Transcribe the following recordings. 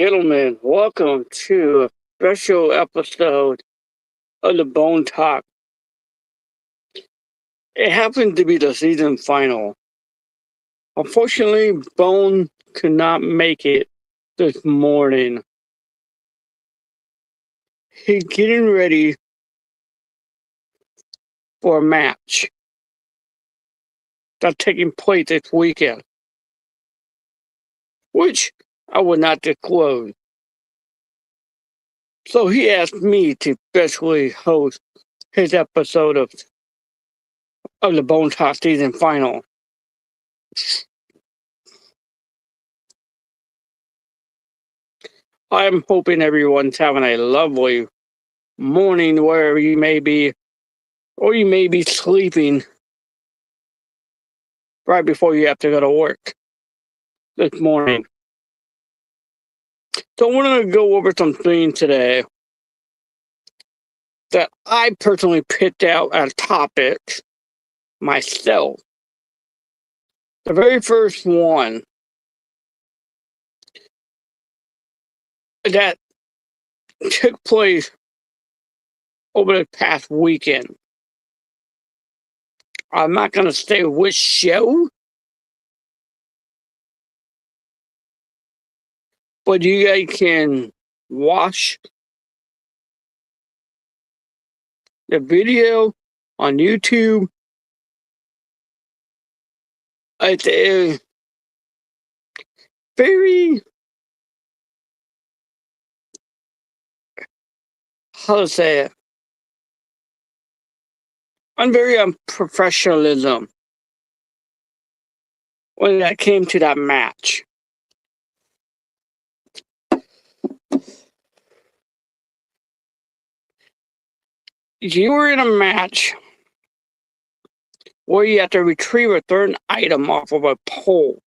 gentlemen, welcome to a special episode of the Bone Talk. It happened to be the season final. Unfortunately, Bone could not make it this morning. He's getting ready for a match that's taking place this weekend, which I will not disclose. So he asked me to specially host his episode of the Bone Talk season final. I'm hoping everyone's having a lovely morning wherever you may be, or you may be sleeping right before you have to go to work this morning. So we're going to go over some things today that I personally picked out as topics myself. The very first one that took place over the past weekend. I'm not going to say which show, but you guys can watch the video on YouTube. It's a very, how to say it, very unprofessionalism when that came to that match. You were in a match where you have to retrieve a certain item off of a pole.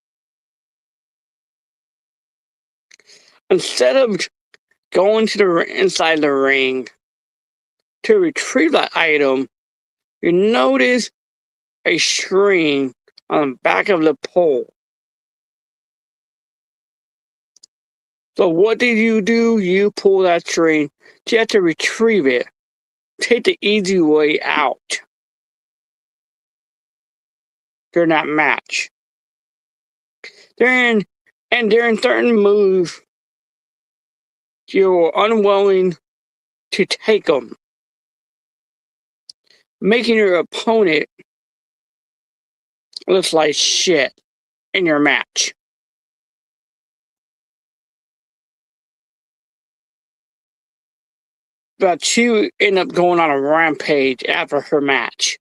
Instead of going to the inside the ring to retrieve that item, you notice a string on the back of the pole. So what did you do? You pull that string. You have to retrieve it. Take the easy way out during that match. During certain moves, you're unwilling to take them, making your opponent look like shit in your match. But she ended up going on a rampage after her match.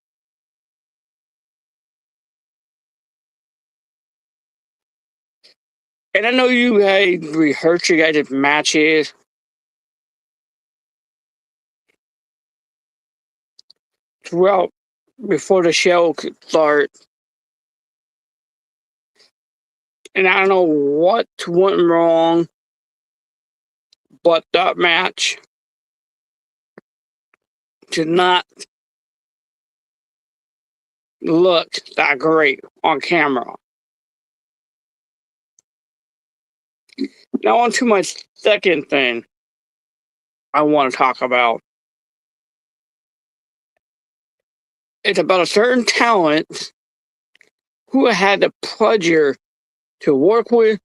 And I know you guys rehearse your guys' matches. Throughout, before the show could start. And I don't know what went wrong, but that match did not look that great on camera. Now on to my second thing I want to talk about. It's about a certain talent who I had the pleasure to work with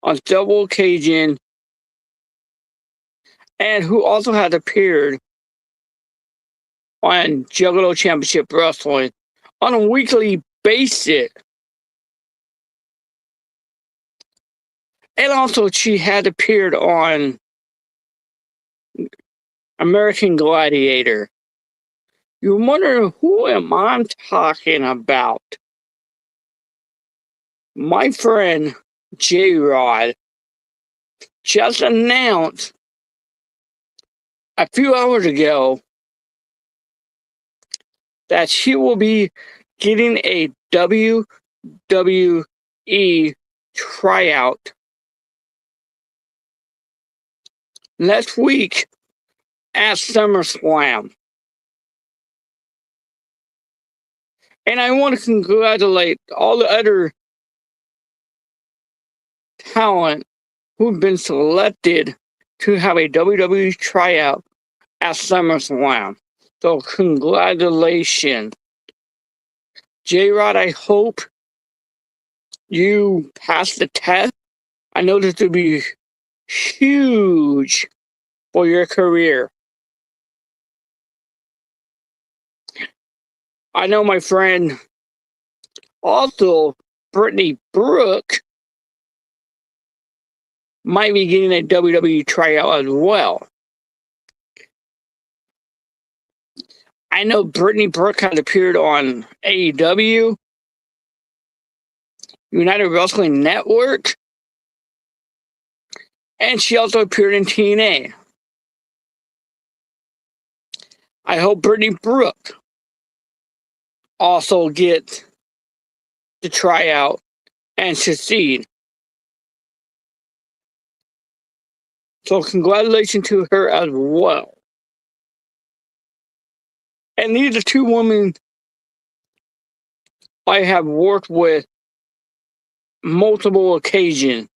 on several occasions, and who also had appeared on Juggalo Championship Wrestling on a weekly basis. And also she had appeared on American Gladiator. You wonder, who am I talking about? My friend J-Rod just announced a few hours ago that she will be getting a WWE tryout next week at SummerSlam. And I want to congratulate all the other talent who've been selected to have a WWE tryout at SummerSlam. So congratulations. J-Rod, I hope you pass the test. I know this will be huge for your career. I know my friend, also Brittany Brooke, might be getting a WWE tryout as well. I know Brittany Brooke has appeared on AEW, United Wrestling Network, and she also appeared in TNA. I hope Brittany Brooke also gets to try out and succeed. So congratulations to her as well. And these are two women I have worked with multiple occasions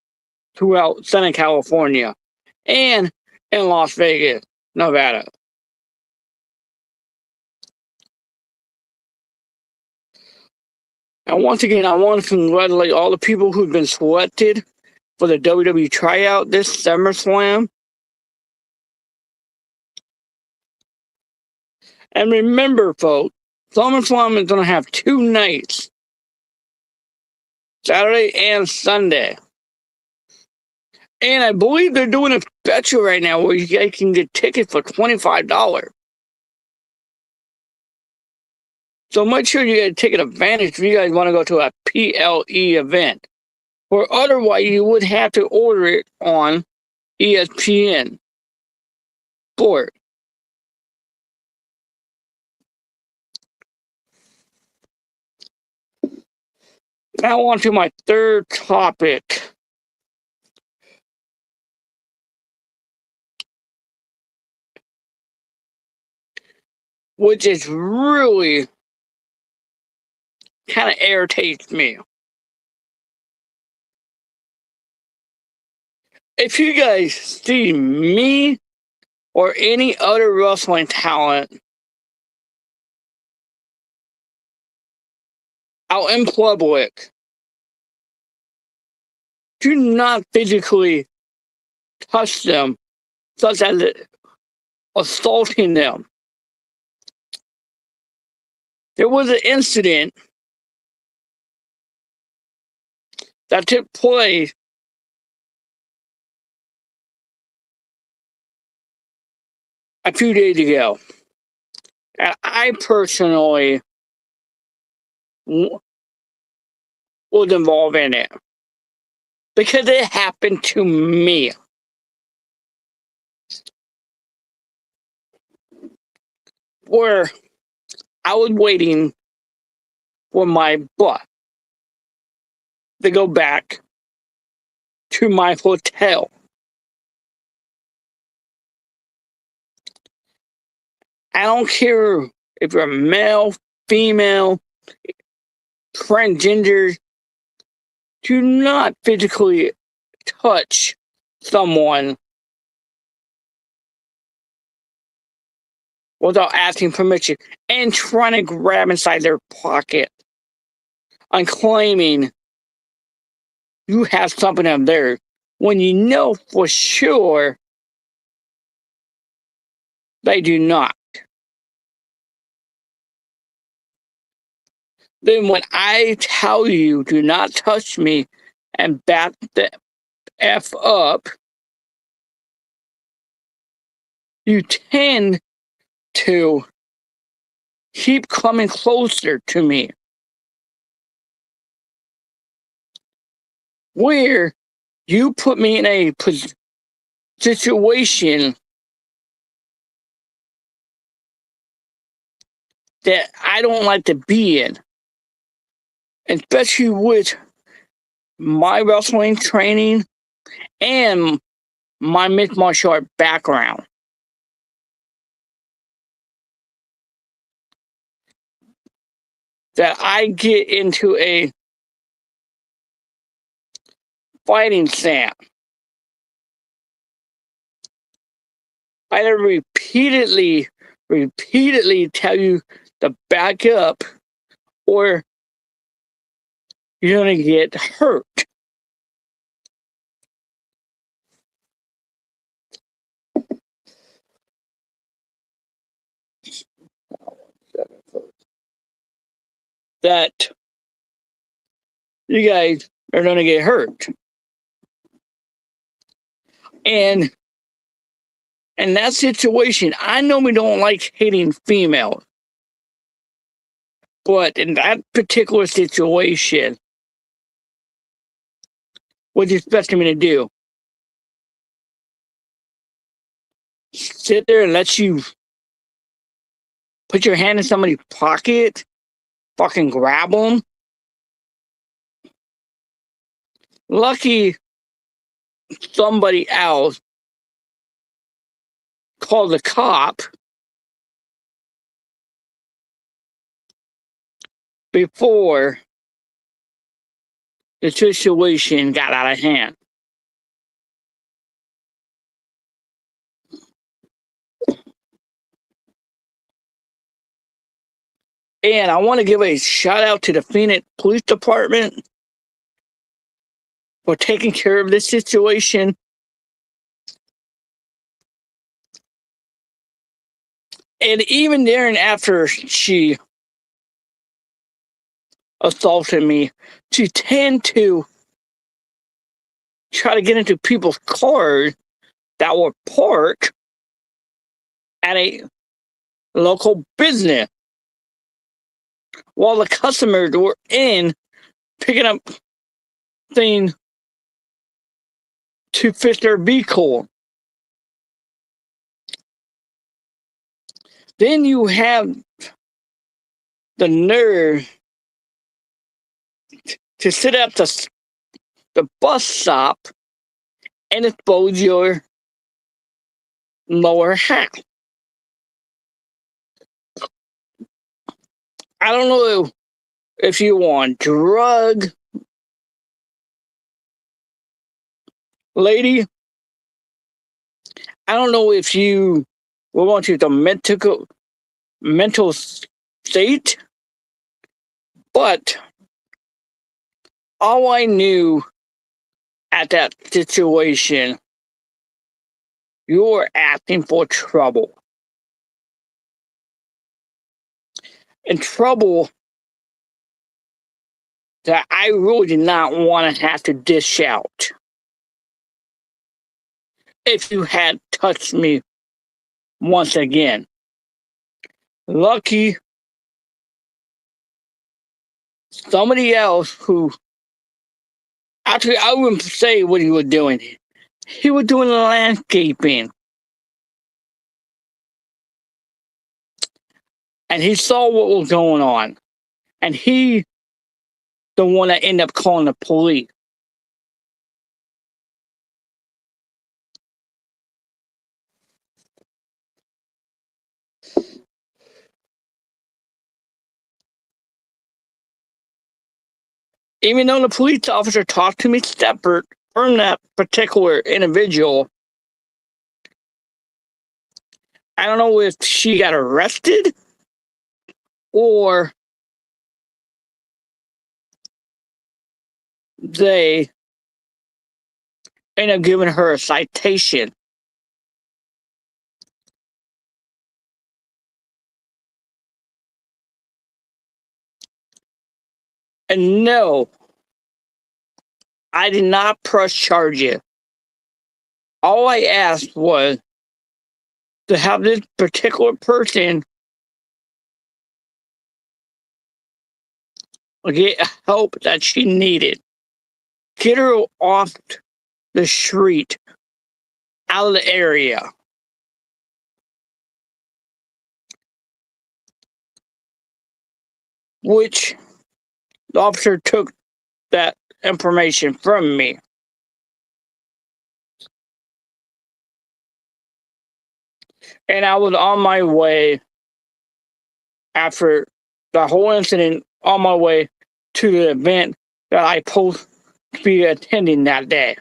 throughout Southern California and in Las Vegas, Nevada. And once again, I want to congratulate all the people who've been selected for the WWE tryout this SummerSlam. And remember, folks, SummerSlam is going to have 2 nights, Saturday and Sunday. And I believe they're doing a special right now where you guys can get tickets for $25. So make sure you get a ticket advantage if you guys want to go to a PLE event. Or otherwise, you would have to order it on ESPN Sport. Now on to my third topic. Which is really kind of irritates me. If you guys see me or any other wrestling talent out in public, do not physically touch them, such as assaulting them. There was an incident that took place a few days ago. And I personally was involved in it because it happened to me. Where I was waiting for my bus to go back to my hotel. I don't care if you're male, female, transgender, do not physically touch someone without asking permission and trying to grab inside their pocket and claiming you have something up there when you know for sure they do not. Then when I tell you do not touch me and back the F up, you tend to keep coming closer to me. Where you put me in a situation that I don't like to be in, especially with my wrestling training and my mixed martial art background. That I get into a fighting stance I had to repeatedly tell you to back up or you're going to get hurt. That you guys are going to get hurt. And in that situation, I normally don't like hitting females. But in that particular situation, what do you expect me to do? Sit there and let you put your hand in somebody's pocket? Fucking grab them? Lucky somebody else called the cop before the situation got out of hand. And I want to give a shout out to the Phoenix Police Department for taking care of this situation. And even during after she assaulted me, she tend to try to get into people's cars that were parked at a local business while the customers were in picking up things to fix their vehicle. Then you have the nerve to sit at the bus stop and expose your lower half. I don't know if you want drug, lady. I don't know if you will want you the mental state, but all I knew at that situation, you were asking for trouble. And trouble that I really did not want to have to dish out. If you had touched me once again. Lucky somebody else who, actually, I wouldn't say what he was doing. He was doing landscaping. And he saw what was going on. And he, the one that ended up calling the police. Even though the police officer talked to me separate from that particular individual, I don't know if she got arrested or they ended up giving her a citation. And no, I did not press charges. All I asked was to have this particular person get help that she needed. Get her off the street, out of the area. Which the officer took that information from me. And I was on my way after the whole incident, on my way to the event that I supposed to be attending that day.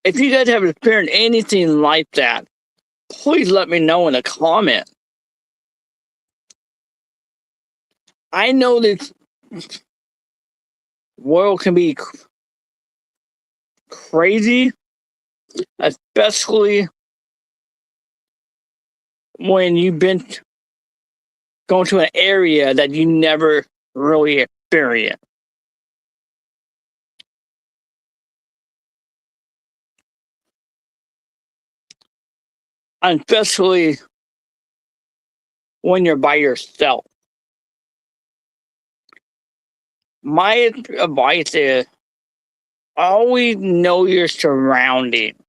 if you guys have experienced anything like that, please let me know in a comment. I know this world can be crazy, especially when you've been going to an area that you never really experienced. Especially when you're by yourself. My advice is always know your surroundings.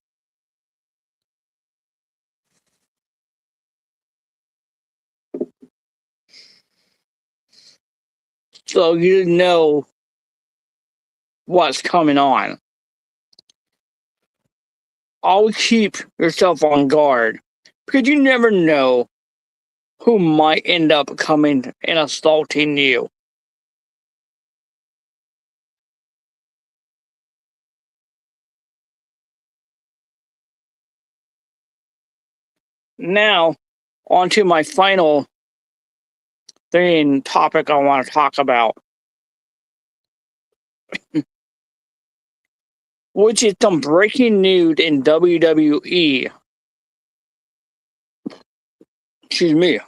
So you know what's coming on. Always keep yourself on guard because you never know who might end up coming and assaulting you. Now, on to my final topic I want to talk about, which is some breaking news in WWE. Excuse me.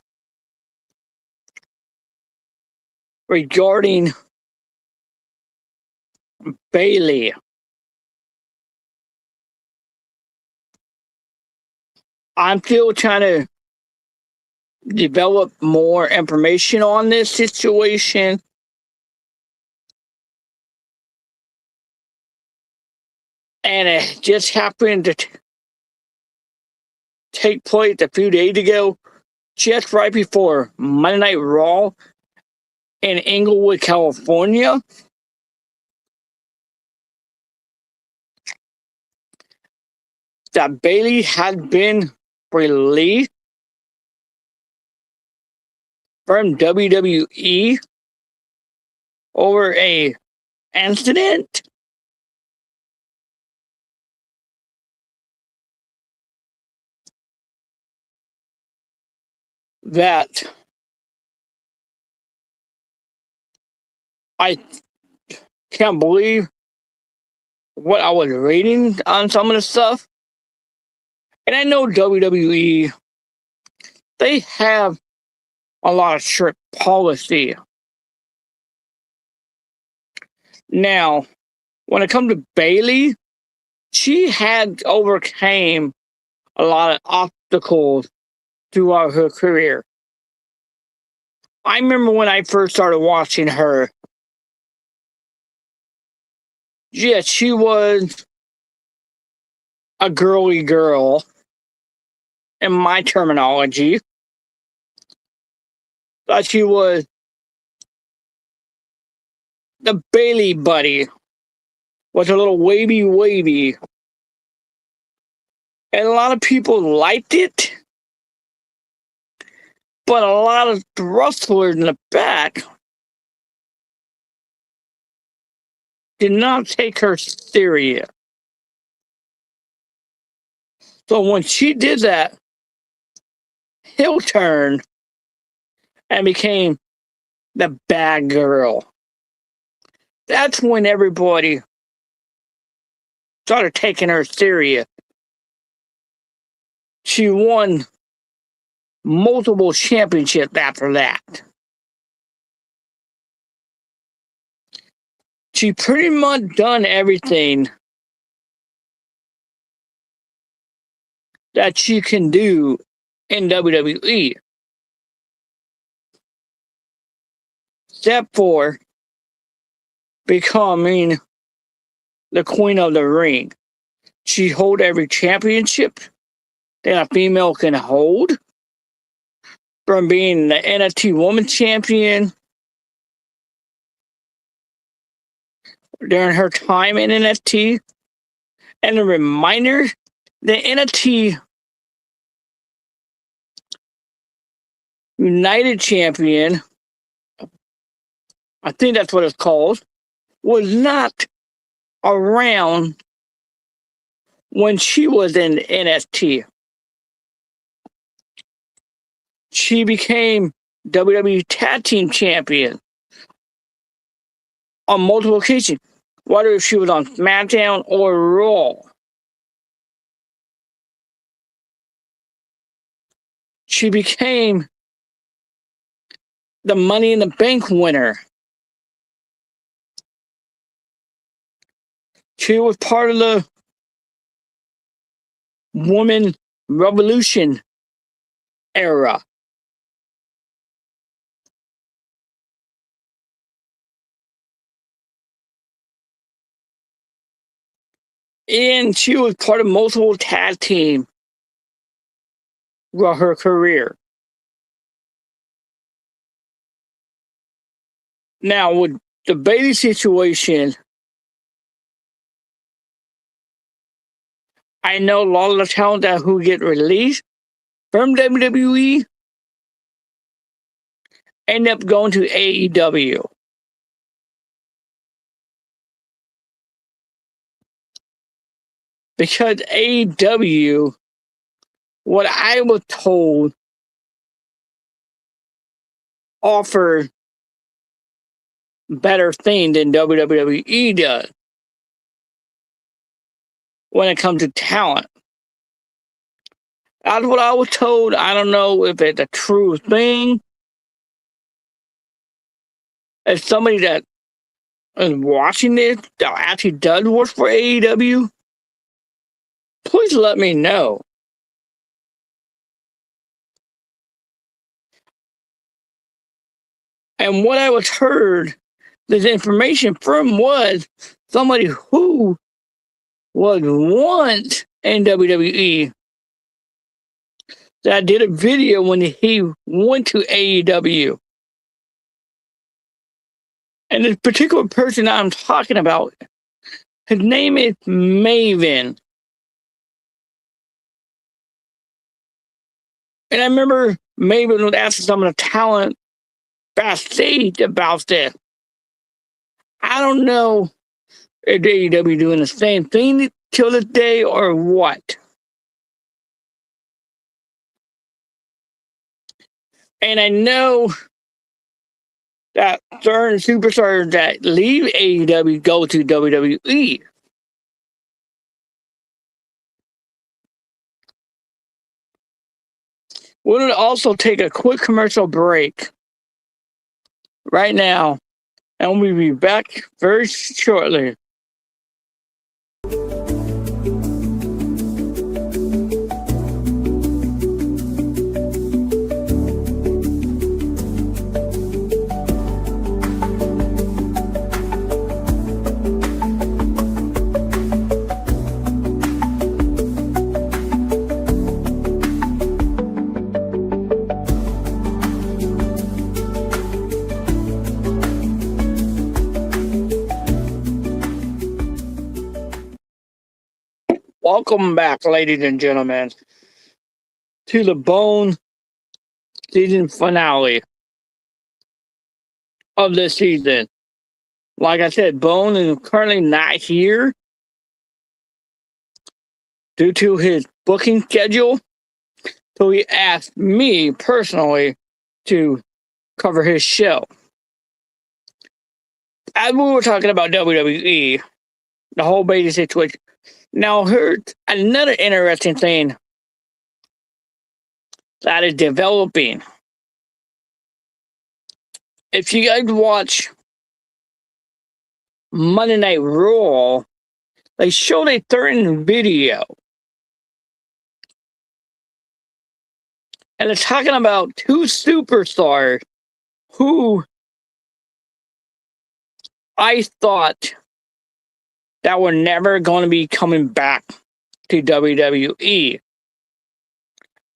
Regarding Bayley. I'm still trying to develop more information on this situation. And it just happened to take place a few days ago, just right before Monday Night Raw in Inglewood, California. That Bayley had been released from WWE over a incident that I can't believe what I was reading on some of the stuff. And I know WWE, they have a lot of strict policy. Now, when it comes to Bayley, she had overcame a lot of obstacles throughout her career. I remember when I first started watching her. Yeah, she was a girly girl, in my terminology. But she was the Bayley buddy, was a little wavy. And a lot of people liked it. But a lot of wrestlers in the back did not take her serious. So when she did that heel turn and became the bad girl, that's when everybody started taking her serious. She won multiple championships after that. She pretty much done everything that she can do in WWE. Except for becoming the queen of the ring. She hold every championship that a female can hold. From being the NXT Women's Champion during her time in NXT. And a reminder, the NXT United Champion, I think that's what it's called, was not around when she was in NXT. She became WWE Tag Team Champion on multiple occasions, whether she was on SmackDown or Raw. She became the Money in the Bank winner. She was part of the Woman Revolution era. And she was part of multiple tag teams throughout her career. Now, with the Bayley situation, I know a lot of the talent that who get released from WWE end up going to AEW. Because AEW, what I was told, offered better thing than WWE does when it comes to talent. That's what I was told. I don't know if it's a true thing. As somebody that is watching this that actually does work for AEW, please let me know. And what I was heard, this information from was somebody who was once in WWE that did a video when he went to AEW. And this particular person I'm talking about, his name is Maven. And I remember Maven was asking some of the talent backstage about this. I don't know if AEW doing the same thing till this day or what. And I know that certain superstars that leave AEW go to WWE. We're going to also take a quick commercial break right now, and we'll be back very shortly. Welcome back, ladies and gentlemen, to the Bone season finale of this season. Like I said, Bone is currently not here due to his booking schedule. So he asked me personally to cover his show. As we were talking about WWE, the whole Bayley situation. Now, here's another interesting thing that is developing. If you guys watch Monday Night Raw, they showed a certain video. And it's talking about two superstars who I thought that were never going to be coming back to WWE.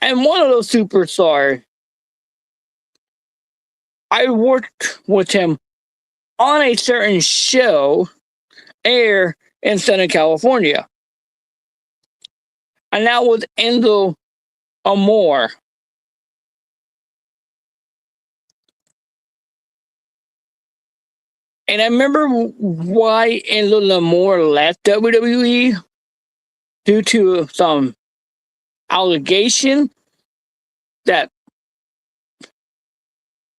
And one of those superstars, I worked with him on a certain show air in Southern California. And that was Enzo Amore. And I remember why Enzo Amore left WWE. due to some allegation that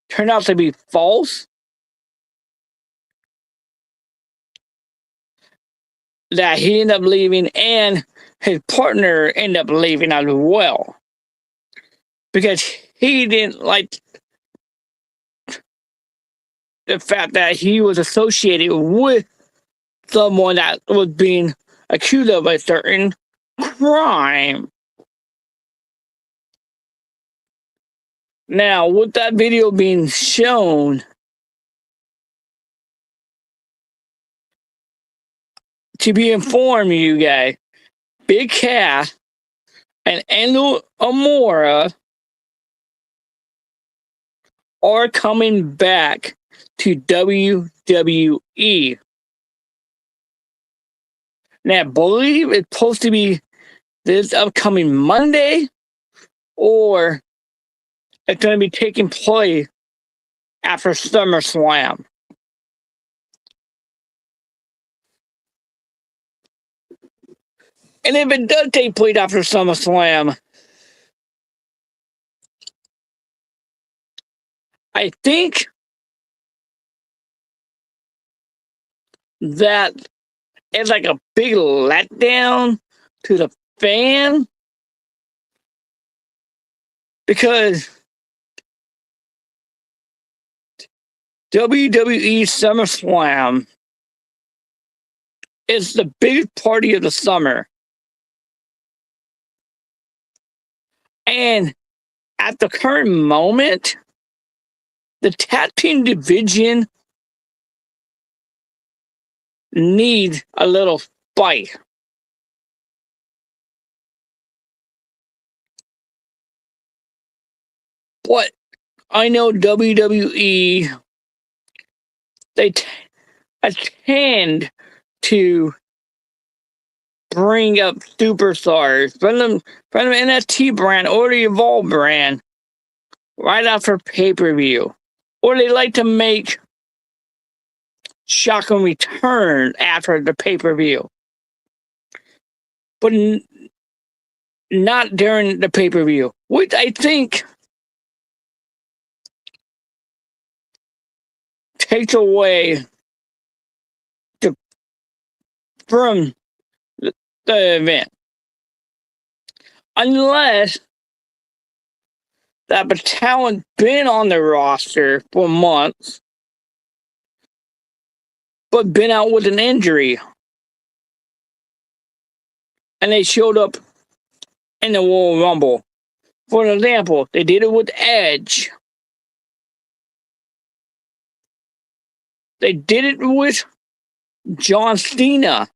turned out to be false, that he ended up leaving and his partner ended up leaving as well because he didn't like the fact that he was associated with someone that was being accused of a certain crime. Now, with that video being shown, to be informed, you guys, Big Cass and Enzo Amore are coming back to WWE. Now, I believe it's supposed to be this upcoming Monday, or it's going to be taking place after SummerSlam. And if it does take place after SummerSlam, I think that it's like a big letdown to the fan, because WWE SummerSlam is the biggest party of the summer. And at the current moment, the tag team division needs a little fight. But I know WWE, they tend to bring up superstars from the NXT brand or the Evolve brand right after pay-per-view. Or they like to make shocking return after the pay-per-view. But not during the pay-per-view, which I think takes away from the event. Unless that talent's been on the roster for months, but been out with an injury. And they showed up in the Royal Rumble. For example, they did it with Edge. They did it with John Cena.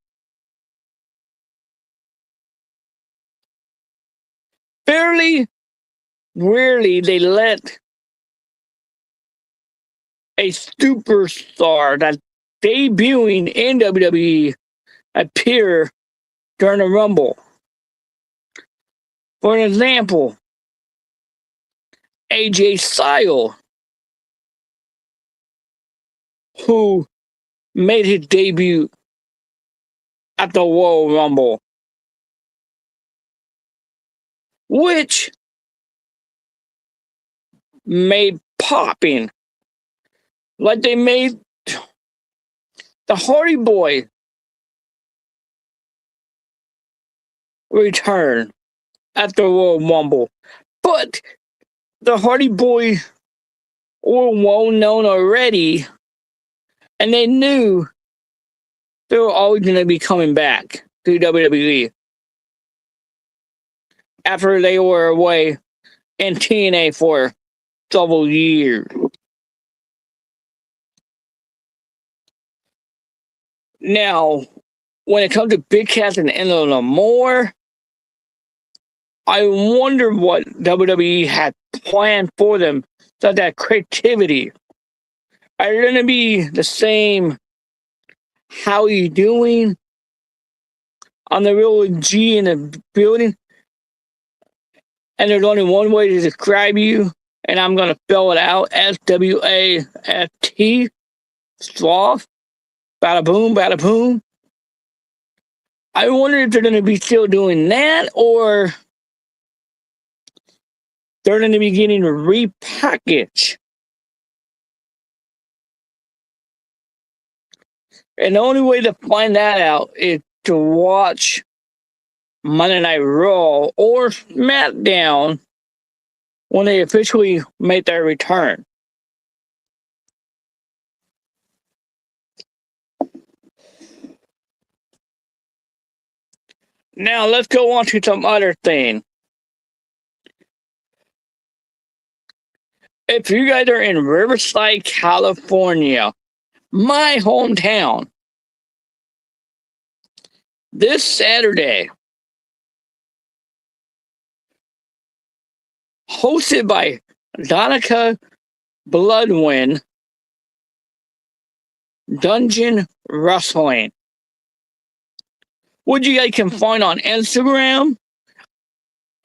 Fairly rarely they let a superstar that's debuting in WWE appear during a Rumble. For an example, AJ Styles, who made his debut at the Royal Rumble, which made popping like they made the Hardy Boy return at the Royal Rumble. But the Hardy Boys were well known already, and they knew they were always going to be coming back to WWE after they were away in TNA for several years. Now, when it comes to Big Cass and Enzo Amore, I wonder what WWE had planned for them, so that creativity. Are you going to be the same "how you doing" on the real G in the building? And there's only one way to describe you, and I'm going to spell it out: SWAFT, sloth, bada boom, bada boom. I wonder if they're going to be still doing that, or they're going to be getting repackaged. And the only way to find that out is to watch Monday Night Raw or SmackDown when they officially make their return. Now let's go on to some other thing. If you guys are in Riverside, California, my hometown, this Saturday, hosted by Donica Bloodwind, Dungeon Wrestling, which you guys can find on Instagram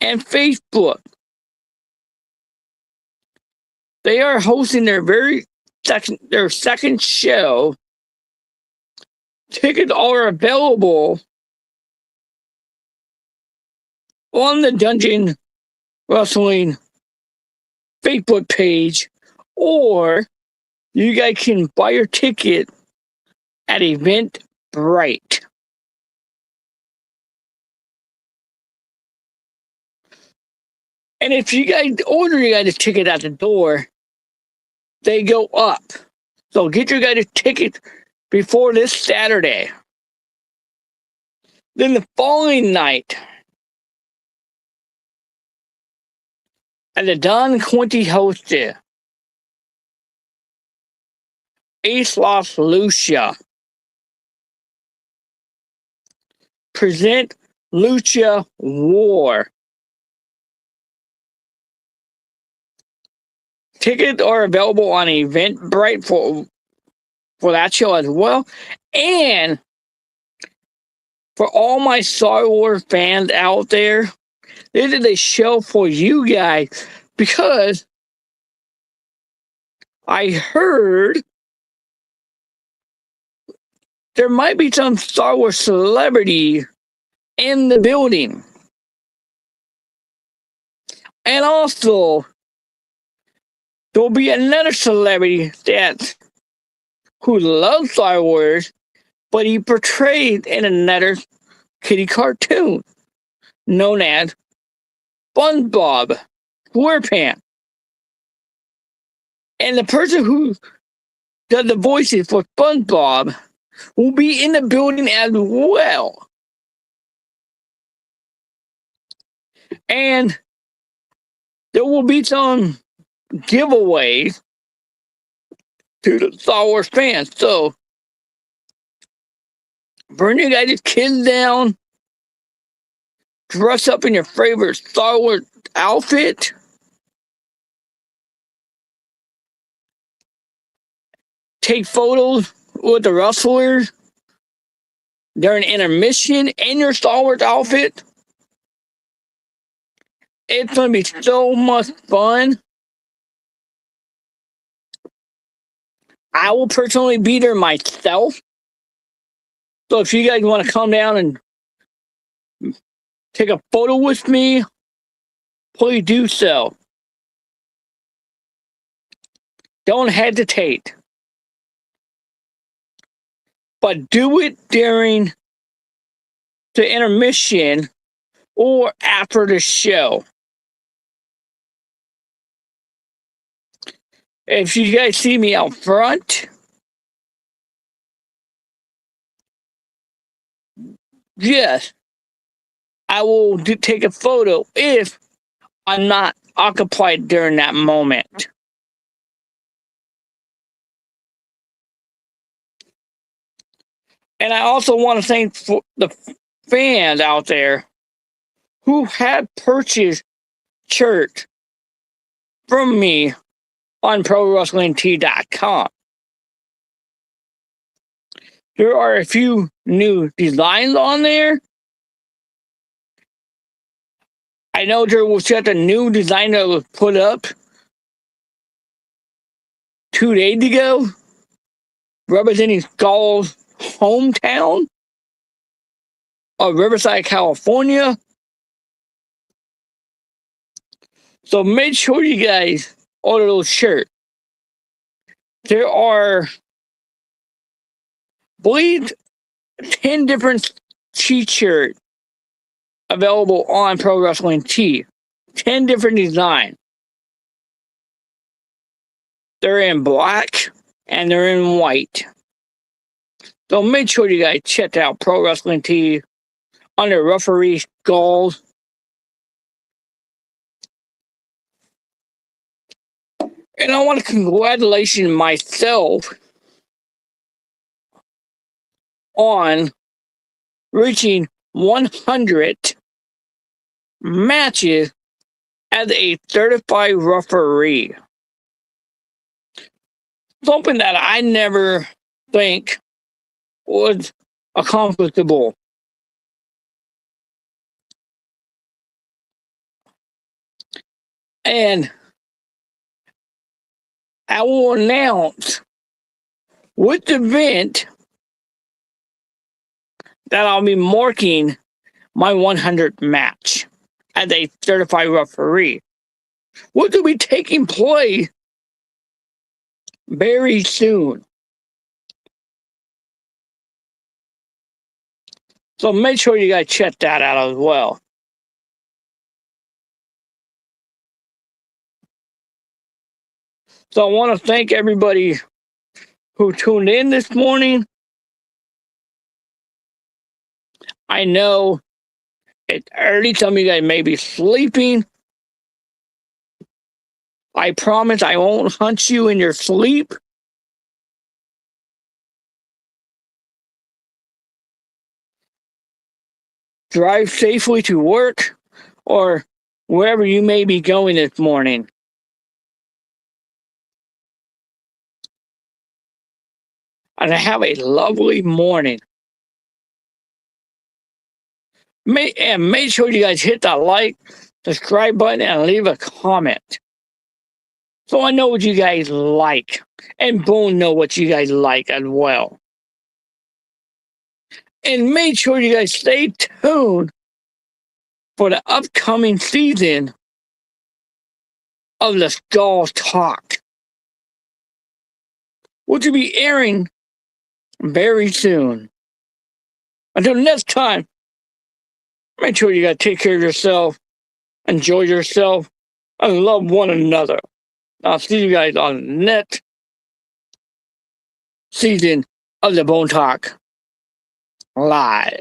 and Facebook. They are hosting their second show. Tickets are available on the Dungeon Wrestling Facebook page, or you guys can buy your ticket at Eventbrite. And if you guys order your guys a ticket at the door, they go up. So get your guys a ticket before this Saturday. Then the following night, at the Don Quinty hosted, Ace Los Lucha present Lucha War. Tickets are available on Eventbrite for that show as well. And for all my Star Wars fans out there, this is a show for you guys, because I heard there might be some Star Wars celebrity in the building. And also, there will be another celebrity who loves Star Wars, but he portrayed in another kiddie cartoon known as SpongeBob SquarePants. And the person who does the voices for SpongeBob will be in the building as well. And there will be some giveaways to the Star Wars fans. So bring your guys' kids down, dress up in your favorite Star Wars outfit, take photos with the wrestlers during intermission in your Star Wars outfit. It's going to be so much fun. I will personally be there myself. So if you guys want to come down and take a photo with me, please do so. Don't hesitate. But do it during the intermission or after the show. If you guys see me out front, yes, I will take a photo if I'm not occupied during that moment. And I also want to thank the fans out there who have purchased shirts from me on ProWrestlingTee.com. There are a few new designs on there. I know there was just a new design that was put up 2 days ago, representing Skull's hometown. of Riverside, California. So make sure you guys order those shirts. There are, I believe, 10 different t-shirts available on Pro Wrestling Tee. 10 different designs. They're in black and they're in white. So make sure you guys check out Pro Wrestling Tee under Referee Goals. And I want to congratulate myself on reaching 100 matches as a certified referee. Something that I never think was accomplishable. And I will announce which event that I'll be marking my 100th match as a certified referee, which will be taking place very soon. So make sure you guys check that out as well. So I want to thank everybody who tuned in this morning. I know it's early. Some of you guys may be sleeping. I promise I won't hunt you in your sleep. Drive safely to work or wherever you may be going this morning. And have a lovely morning. Make sure you guys hit that like, subscribe button, and leave a comment. So I know what you guys like. And Boone know what you guys like as well. And make sure you guys stay tuned for the upcoming season of the Skull Talk, which will be airing very soon. Until next time, make sure you guys take care of yourself, enjoy yourself, and love one another. I'll see you guys on the next season of the Bone Talk Live.